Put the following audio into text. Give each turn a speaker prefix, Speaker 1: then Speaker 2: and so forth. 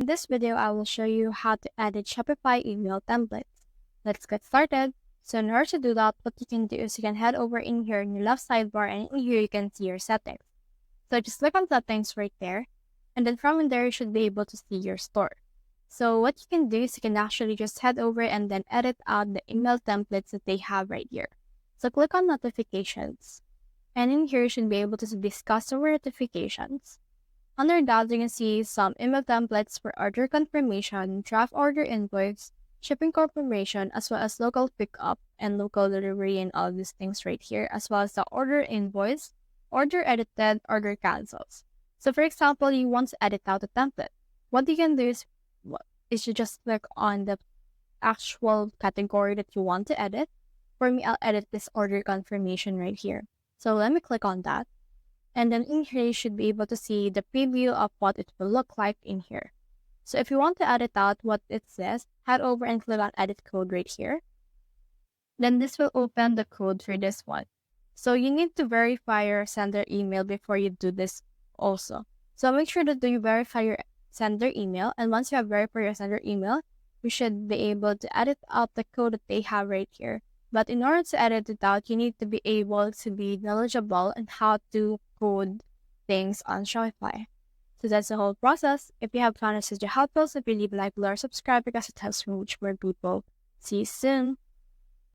Speaker 1: In this video, I will show you how to edit Shopify email templates. Let's get started. So in order to do that, what you can do is you can head over in here in your left sidebar, and in here you can see your settings. So just click on settings right there, and then from in there you should be able to see your store. So what you can do is you can actually just head over and then edit out the email templates that they have right here. So click on notifications, and in here you should be able to see these customer notifications. Under that, you can see some email templates for order confirmation, draft order invoice, shipping confirmation, as well as local pickup and local delivery, and all these things right here, as well as the order invoice, order edited, order cancels. So for example, you want to edit out a template. What you can do is you just click on the actual category that you want to edit. For me, I'll edit this order confirmation right here. So let me click on that. And then in here, you should be able to see the preview of what it will look like in here. So if you want to edit out what it says, head over and click on edit code right here. Then this will open the code for this one. So you need to verify your sender email before you do this also. So make sure that you verify your sender email. And once you have verified your sender email, you should be able to edit out the code that they have right here. But in order to edit it out, you need to be able to be knowledgeable on how to code things on Shopify. So that's the whole process. If you have found this video helpful, so if you leave a like, below, or subscribe because it helps me reach more people. See you soon.